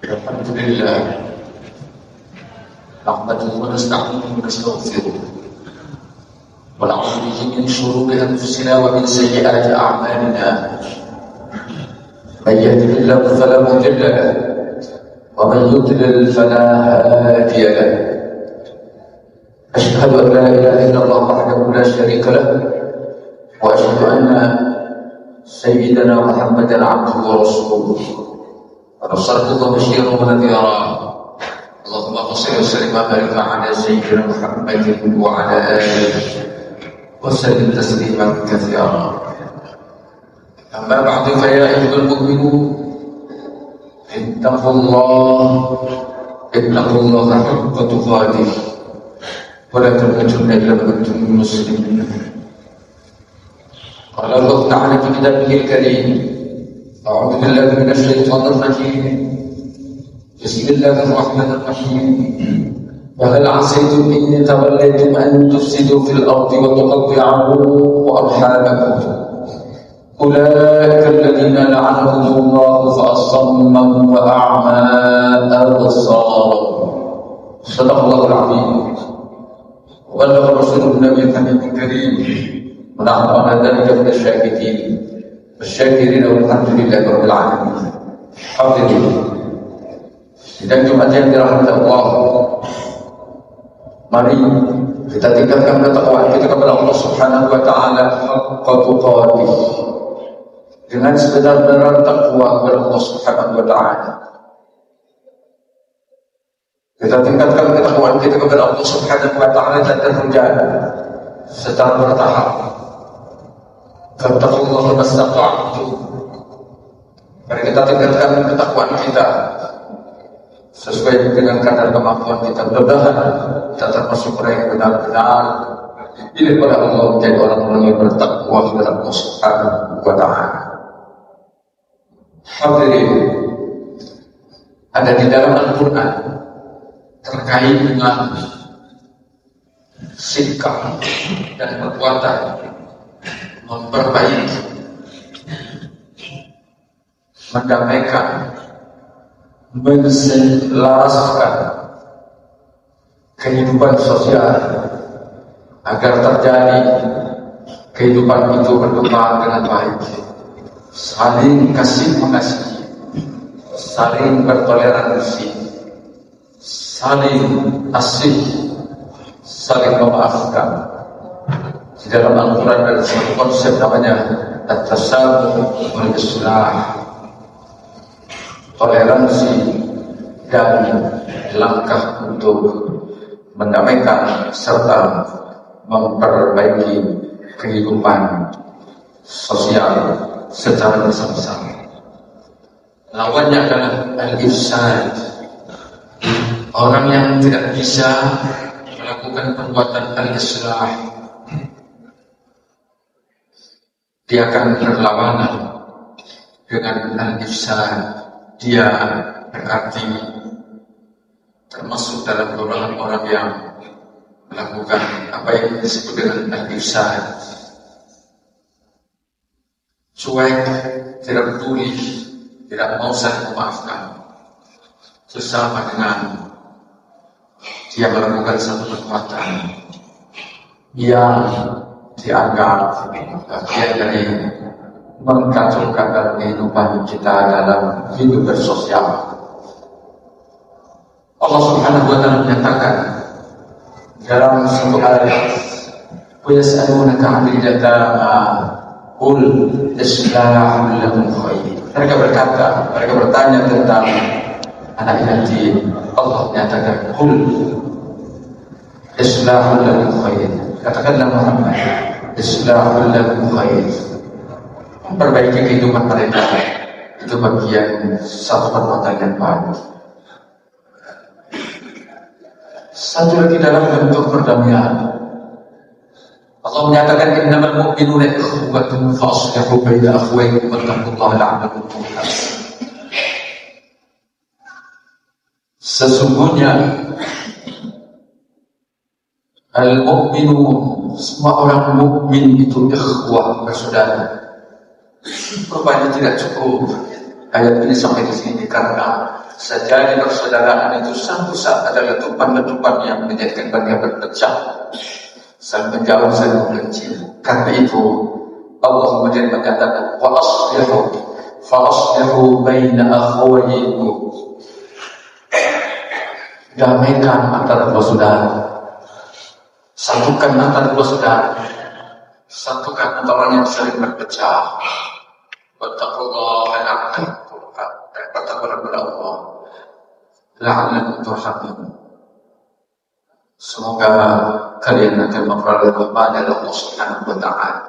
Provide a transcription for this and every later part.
الحمد لله نحمده ونستعينه ونستغفره ونعوذ به من شرور انفسنا ومن سيئات اعمالنا. من يهده الله فلا مضل له ومن يضلل فلا هادي له. اشهد ان لا اله الا الله وحده لا شريك له واشهد ان سيدنا محمدا عبده ورسوله أرسله بشيرا ونذيرا. اللهم صل وسلم وبارك على سيدنا محمد وعلى آله وسلم تسليما كثيرا. أما بعد فيا أيها المؤمنون اتقوا الله حق تقاته ولا تموتن إلا وأنتم مسلمون. قال الله تعالى في كتابه الكريم: أعوذ بالله من الشيطان الرجيم. بسم الله الرحمن الرحيم. وهل عسيتم إن توليتم أن تفسدوا في الأرض وتقطعوا أرحامكم أولئك الذين لعنهم الله فأصمهم وأعمى أبصارهم. صدق الله العظيم وبلغ رسوله النبي الكريم ونحن على ذلك من الشاكرين والحمد لله رب العالمين. Hadirin sidang Jumat yang dirahmati Allah, mari kita tingkatkan ketakwaan kita kepada Allah Subhanahu wa taala haqqa tuqatih, dengan sebenar-benar takwa kepada Allah Subhanahu wa taala. Kita tingkatkan ketakwaan kita kepada Allah Subhanahu wa taala dan terhujan secara bertahap. Fattaqullaha mastata'tum. Mari kita tingkatkan ketakwaan kita sesuai dengan kadar kemampuan kita. Mudah-mudahan kita termasuk orang yang benar-benar dipilih oleh Allah menjadi orang-orang yang bertakwa kepada Allah Subhanahu wa taala. Hadirin, ada di dalam Al-Quran terkait dengan sikap dan perbuatan memperbaiki, mendamaikan, menselaraskan kehidupan sosial agar terjadi kehidupan itu berkembang dengan baik, saling kasih mengasihi, saling bertoleransi, saling asih, saling memaafkan. Di dalam Al-Quran ada satu konsep namanya at-tasamuh wal islah, toleransi dan langkah untuk mendamaikan serta memperbaiki kehidupan sosial secara bersama-sama. Lawannya adalah al-ifsad, orang yang tidak bisa melakukan perbuatan al-islah. Dia akan berlawanan dengan al-ifsad. Dia berarti termasuk dalam golongan orang yang melakukan apa yang disebut dengan al-ifsad. Cuek, tidak peduli, tidak mau saling memaafkan, sesama dengan dia melakukan satu perbuatan yang dianggap bagian dari mengkacaukan dalam kehidupan kita dalam hidup bersosial. Allah Subhanahu wa taala menyatakan dalam satu ayat, "Wa yas'alunaka 'anil yatama qul islahun lahum khair." Mereka bertanya tentang anak yatim. Allah menyatakan, "Qul islahun lahum khair." Katakanlah Muhammad, islahul lahum khair, memperbaiki kehidupan mereka itu bagian satu perbuatan yang baik. Satu lagi dalam bentuk perdamaian, Allah menyatakan innamal mu'minuna ikhwatun fa'aslihu baina akhawaykum wattaqullaha la'allakum turhamun. Sesungguhnya al-mu'minun, semua orang mukmin itu ikhwah, bersaudara. Rupanya tidak cukup ayat ini sampai di sini karena sejadi persaudaraan itu satu saat adalah letupan-letupan yang menjadikan bangsa berpecah, saling menjauh, saling membenci. Karena itu Allah kemudian menyatakan fa aslihu baina akhawaykum, damaikan antara dua saudara, satukan antara dua saudara, satukan antara orang yang saling berpecah. Wattaqullaha la'allakum turhamun, dan bertakwalah kepada Allah la'allakum turhamun. Semoga kalian akan memperoleh rahmat dari Allah Subhanahu wa ta'ala.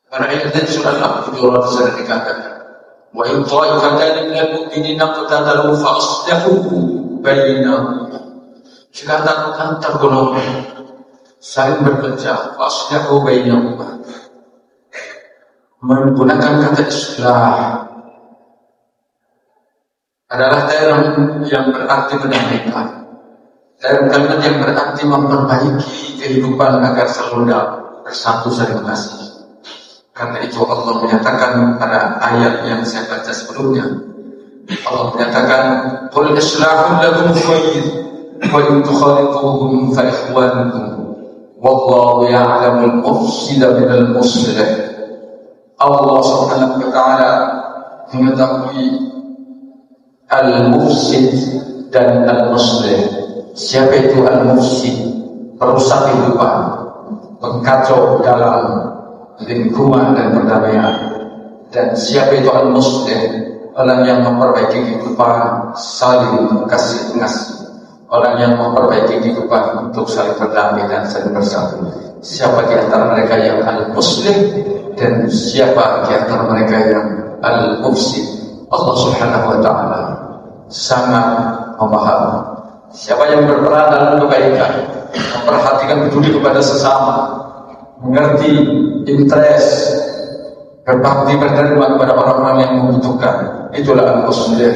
Karena ayat surah Al-Baqarah sudah dikatakan, wa in ta'ifatan minal mu'minina qatatalu fa aslihu bainahum. Jika antar golongan saling berpecah, fa aslihu bainahum, menggunakan kata islah adalah term yang berarti mendamaikan, term kalimat yang berarti memperbaiki kehidupan agar selalu bersatu saling mengasihi. Karena itu Allah menyatakan pada ayat yang saya baca sebelumnya, Allah menyatakan qul islahun lakum khair wa in tukhalituhum fa ikhwanukum wallahu ya'lamul mufsida minal muslih. Allah Subhanahu wa ta'ala mengetahui al-mufsid dan al-muslih. Siapa itu al-mufsid? Perusak kehidupan, pengkacau dalam lingkungan dan perdamaian. Dan siapa itu al-muslih? Orang yang memperbaiki kehidupan, saling kasih mengasih. Orang yang memperbaiki kehidupan untuk saling berdamai dan saling bersatu. Siapa di antara mereka yang al-muslih dan siapa di antara mereka yang al-mufsid? Allah Subhanahu wa ta'ala sangat memahami siapa yang berperan dalam kebaikan, memperhatikan peduli kepada sesama, mengerti interest, berbakti berterima kepada orang-orang yang membutuhkan. Itulah al-muslih.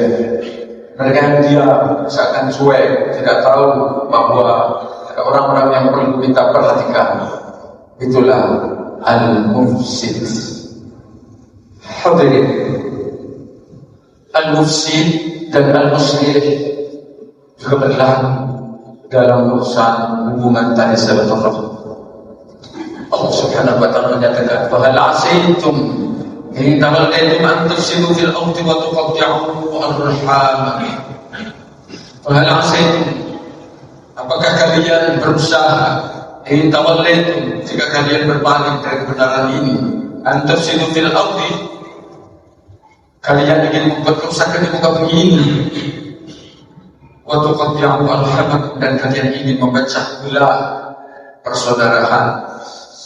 Mereka yang diam, seakan cuek, tidak tahu bahwa ada orang-orang yang perlu kita perhatikan. Itulah al-mufsid. Hadirin, al-mufsid dan al-muslih juga berlaku dalam urusan hubungan tali silaturahmi. Allah Subhanahu wa ta'ala menyatakan, "Fa hal 'asaytum in tawallaytum an tufsidu fil ardi wa tuqatti'u arham." Fa hal 'asaytum, apakah kalian berusaha in tawallaytum, jika kalian berbalik dari kebenaran ini, an tufsidu fil ardi, kalian ingin membuat kerusakan di muka bumi ini, wa tuqatti'u arham, dan kalian ingin memecah belah persaudaraan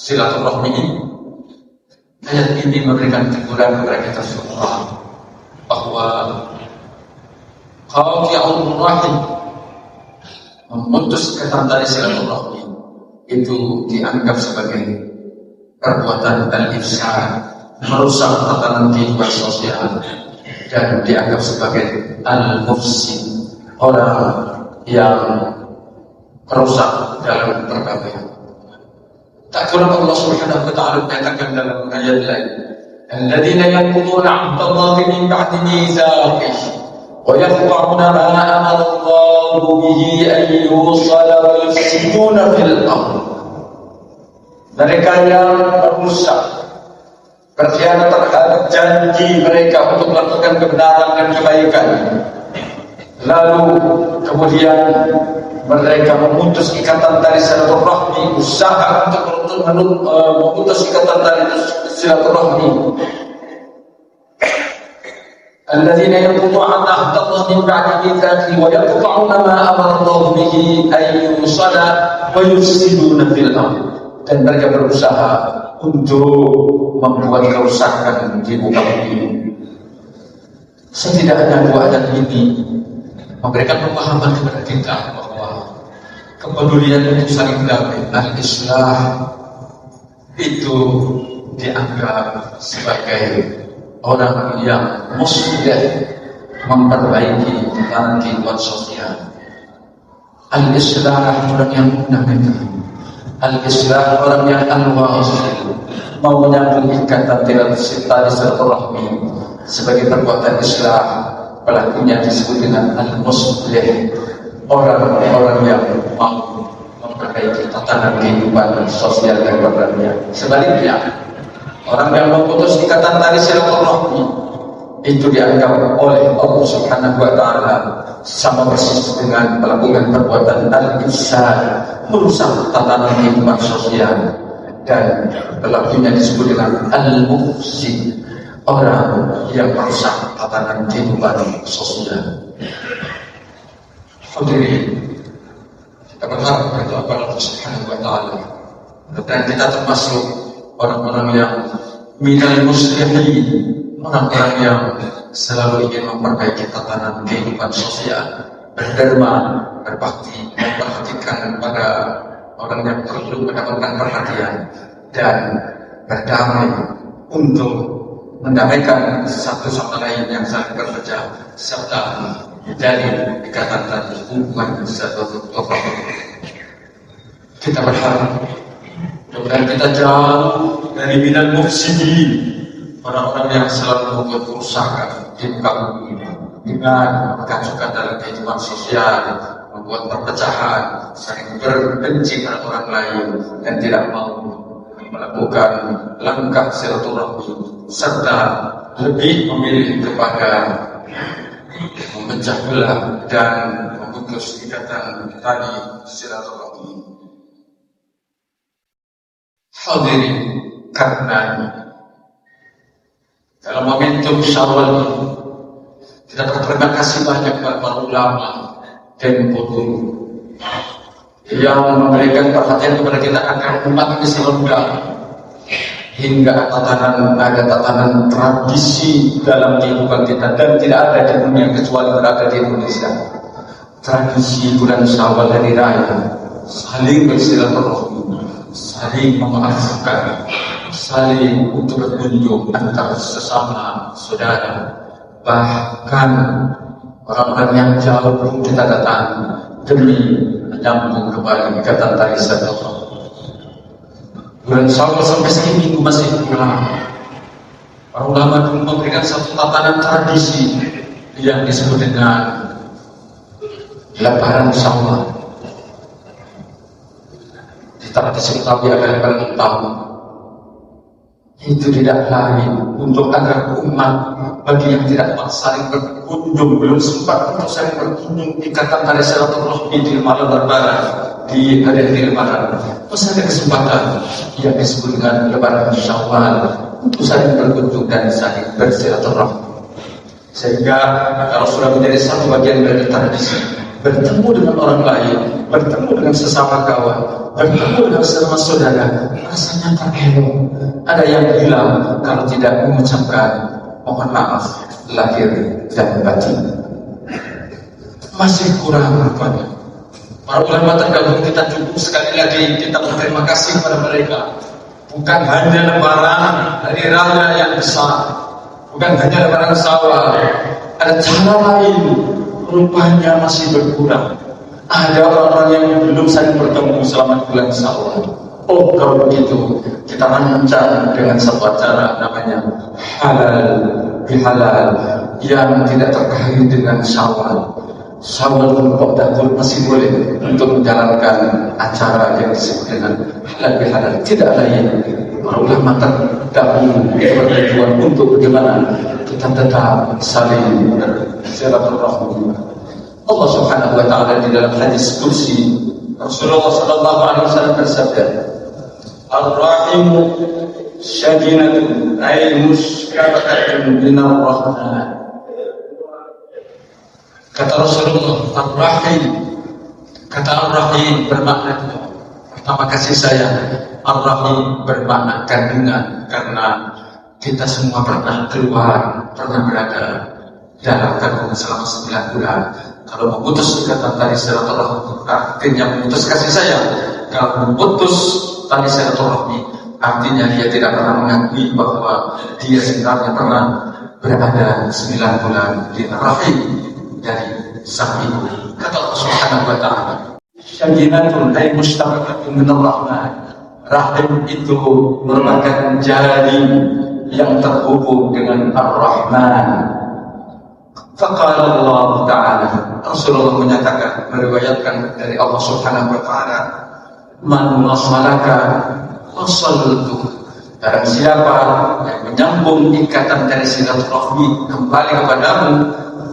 silaturahmi ini. Ayat ini memberikan teguran kepada kita semua bahwa qati'ur rahim, memutus ikatan tali silaturahmi, itu dianggap sebagai perbuatan al-ifsad, merusak tatanan kehidupan sosial, dan dianggap sebagai al-mufsid, orang yang merusak dalam perdamaian. Tak kurang Allah Subhanahu wa ta'ala menyatakan dalam ayat lain, alladzina yanquduna 'ahdallahi min ba'di mitsaqih wa yaqta'una ma amara Allahu bihi an yusala wa yufsiduna fil ardh. Mereka yang merusak, berkhianat terhadap janji mereka untuk melakukan kebenaran dan kebaikan, lalu kemudian mereka memutus ikatan tali silaturahmi, usaha untuk memutus ikatan tali silaturahmi. Alladzina yanquduna 'ahdallahi min ba'di mitsaqih wa yaqta'una ma amara Allahu bihi an yusala wa yufsiduna fil ardh. Dan mereka berusaha untuk membuat kerusakan di muka bumi. Setidaknya dua ayat ini memberikan pemahaman kepada kita bahwa kepedulian untuk saling berdamai, al-islah, itu dianggap sebagai orang yang muslih, memperbaiki tatanan kehidupan sosial. Al-islah orang yang mendamaikan, al-islah orang yang al-wasil, mau menyambung ikatan tali silaturahmi sebagai perbuatan Islam, pelakunya disebut dengan al-muslih, orang-orang yang mau memperbaiki tatanan kehidupan sosial dan berbahagia. Sebaliknya, orang yang memutus ikatan tali silaturahmi itu dianggap oleh Allah Subhanahu wa Ta'ala sama persis dengan melakukan perbuatan al-ifsad, merusak tatanan kehidupan sosial, dan pelakunya disebut dengan al-mufsid, orang yang merusak tatanan kehidupan sosial. Hadirin, kita berharap kepada Allah Subhanahu wa Ta'ala, dan kita termasuk orang-orang yang minal muslimin, orang-orang yang selalu ingin memperbaiki tatanan kehidupan sosial, berderma, berbakti, memperhatikan pada orang yang perlu mendapatkan perhatian, dan berdamai untuk mendamaikan satu sama lain yang saling berpecah, serta menjadi ikatan tali hubungan silaturahmi. Kita berharap mudah-mudahan kita jauh dari minal mufsidin, orang-orang yang selalu membuat kerusakan di muka bumi ini dengan mengacaukan dalam kehidupan sosial, membuat perpecahan, saling berbenci terhadap orang lain, dan tidak mau melakukan langkah silaturahmi, serta lebih memilih kepada memecah belah dan memutus ikatan tali silaturahmi. Hadirin, karena dalam momentum Syawal ini kita berterima kasih banyak kepada para ulama dan guru yang memberikan perhatian kepada kita agar umat ini selalu hingga ada tatanan tradisi dalam kehidupan kita, dan tidak ada di dunia kecuali berada di Indonesia. Tradisi bulan Syawal hari raya, saling bersilaturahmi, saling memaafkan, saling untuk berkunjung antar sesama saudara, bahkan orang-orang yang jauh belum kita datang demi menyambung kembali ikatan tali silaturahmi. Bulan Syawal sampai seminggu masih kurang. Para ulama dulu memberikan satu tatanan tradisi yang disebut dengan lebaran Syawal. Di tradisi Betawi akan bertahun. Itu tidak lain untuk agar umat bagi yang tidak saling berkunjung, belum sempat untuk saling berkunjung, ikatan tali silaturahmi di malam lebaran, di hari lebaran, terus ada kesempatan yang disebut dengan lebaran Syawal untuk saling berkunjung dan saling bersilaturahmi. Sehingga kalau sudah menjadi satu bagian dari tradisi, bertemu dengan orang lain, bertemu dengan sesama kawan, bertemu dengan sesama saudara, rasanya terelok. Ada yang hilang kalau tidak mengucapkan mohon maaf lahir dan batin. Masih kurang rupanya. Para ulama terdahulu kita cukup sekali lagi kita berterima kasih kepada mereka. Bukan hanya lebaran hari raya yang besar, bukan hanya lebaran Syawal, ada cara lain. Rupanya masih berkurang. Ada orang-orang yang belum saling bertemu selama bulan Syawal. Oh, kalau begitu kita rancang dengan satu acara namanya halal bihalal yang tidak terkait dengan Syawal. Syawal pun masih boleh untuk menjalankan acara yang disebut dengan halal bihalal. Tidak lain, para ulama terdahulu bertujuan untuk bagaimana kita tetap saling bersilaturahmi. Allah Subhanahu wa Ta'ala di dalam hadis kursi Rasulullah sallallahu alaihi wasallam bersabda, "Ar-rahimu syadinatun ay muskabatun binar rahman." Kata Rasulullah, Ar-Rahim, kata Ar-Rahim bermakna pertama kasih sayang. Ar-Rahim bermakna kandungan, karena kita semua pernah keluar, pernah berada dalam kandungan selama 9 bulan. Kalau memutus ikatan tali silaturahmi artinya memutus kasih sayang. Kalau memutus tali silaturahmi artinya dia tidak pernah mengakui bahwa dia sebenarnya pernah berada 9 bulan di rahim dari sang ibu. Kata Allah Subhanahu wa Ta'ala, syajinatun ay mustaqatun min ar-rahman. Rahim itu merupakan jaring yang terhubung dengan Ar-Rahman. Faqala Allah Ta'ala, Rasulullah menyatakan, meriwayatkan dari Allah Subhanahu wa Ta'ala, man wasalaka wasaltu, barang siapa yang menyambung ikatan dari silaturahmi kembali kepadamu,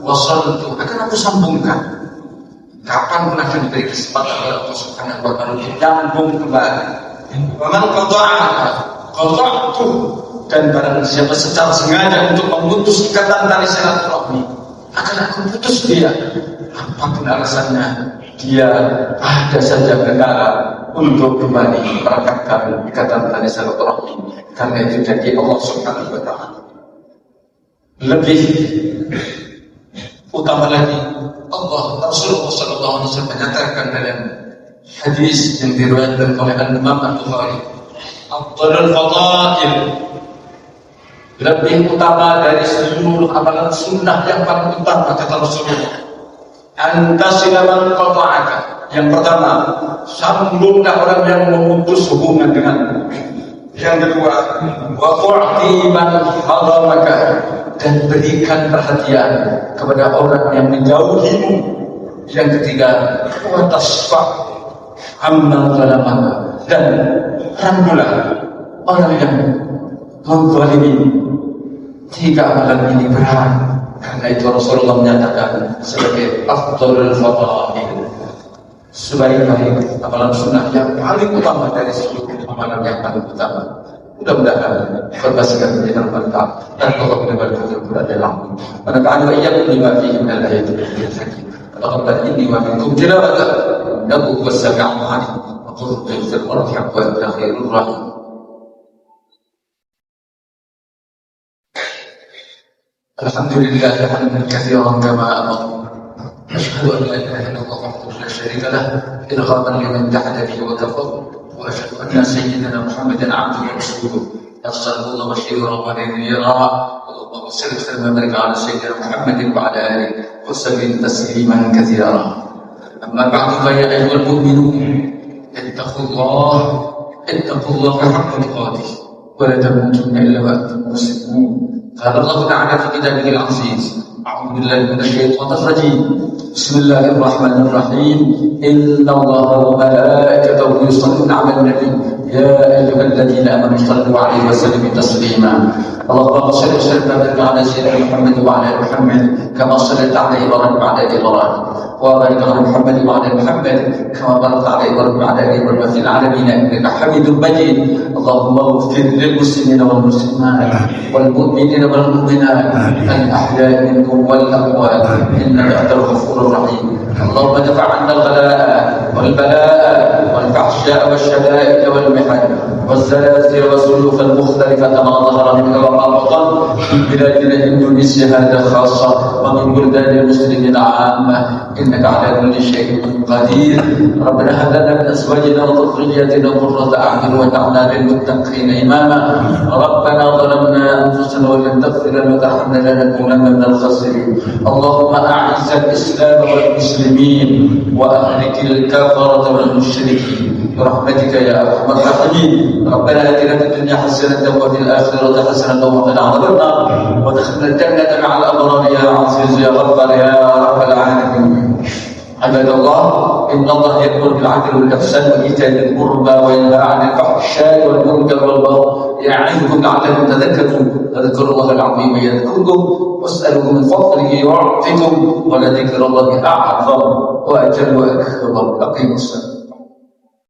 wasaltu, akan aku sambungkan. Kapan pun akan diberi kesempatan oleh Allah Subhanahu wa Ta'ala untuk nyambung kembali. Man qata'aka qata'tu, dan barang siapa secara sengaja untuk memutus ikatan tali silaturahmi, akan aku putus dia. Apapun alasannya, dia ada saja perkara untuk kembali merekatkan ikatan tali silaturahmi, karena itu jadi Allah Subhanahu wa Ta'ala. Lebih utama lagi, Rasulullah SAW menyatakan dalam hadis yang diriwayatkan oleh Imam Al-Bukhari, afdhalul fadail, lebih utama dari seluruh amalan sunnah yang paling utama, kata Rasulullah, antasila man qata'aka. Yang pertama, sambunglah orang yang memutus hubungan denganmu. Yang kedua, wa tu'ti man haramaka, dan berikan perhatian kepada orang yang menjauhimu. Yang ketiga, wa tasfa' amman zalamaka, dan rangkulah orang yang menzalimi. Tiga amalan ini berat, karena itu Rasulullah menyatakan sebagai afdhalul fadail, sebaik-baik amalan sunnah yang paling utama dari seluruh amalan yang paling utama. Mudah-mudahan berbasiskan menjadi manfaat dan Allah benar-benar berada dalam. Manfaat wa iyyakum lima fihi min al-ayatil hakim. Taqabbal inni wa minkum tilawatan innahu huwas sami'ul 'alim. Aqulu qawli hadza wa anta khairur rahim. Alhamdulillah hamdan katsiran kama amara. Asyhadu an la ilaha illallah wahdahu la syarika lah, irghaman liman jahada bihi wa kafara. Wa asyhadu anna sayyidina Muhammadan 'abduhu wa rasuluhu. Arsalahu basyiran wa nadhira. Allahumma shalli wa sallim wa barik ala sayyidina Muhammadin wa ala alihi wa sallim tasliman katsiran. Amma ba'du, fa ya ayyuhal mu'minun ittaqullaha haqqa tuqatih wa la tamutunna illa wa antum muslimun. قال الله تعالى في كتابه العزيز: أعوذ بالله من الشيطان الرجيم. بسم الله الرحمن الرحيم. إن الله وملائكته يصلون على النبي يا أيها الذين آمنوا صلوا عليه وسلموا تسليما. اللهم صل وسلم وبارك على سيدنا محمد وعلى آل محمد كما صليت على إبراهيم وعلى آل إبراهيم، وبارك على محمد وعلى آل محمد كما باركت على إبراهيم وعلى آل إبراهيم في العالمين إنك حميد مجيد. اللهم اغفر للمسلمين والمسلمات والمؤمنين والمؤمنات الأحياء منهم والأموات إنك أنت الغفور الرحيم. اللهم ادفع عنا الغلاء والبلاء والفحشاء والشدائد والمحن والزلازل والسيوف المختلفة ما ظهر منها وما بطن في بلادنا إندونيسيا هذا خاصة ومن بلدان المسلمين عامة إنك على كل شيء قدير. ربنا هب لنا من أزواجنا وذرياتنا قرة أعين واجعلنا للمتقين إماما. ربنا ظلمنا أنفسنا وإن تغفر لنا وترحمنا لنكونن من الخاسرين. اللهم أعز الإسلام والمسلمين وأهلك الكفرة والمشركين برحمتك يا أرحم الراحمين. ربنا آتنا في الدنيا حسنة وفي الآخرة حسنة وقنا عذاب النار وادخلنا الجنة مع الأبرار يا عزيز يا غفار يا رب العالمين. عباد الله، إن الله يأمر بالعدل والإحسان وإيتاء ذي القربى وينهى عن الفحشاء والمنكر والبغي يعظكم لعلكم تذكرون. اذكروا الله العظيم يذكركم واسألوه من فضله يعطكم ولذكر الله أعظم وأجل وأكبر. أقيموا الصلاة.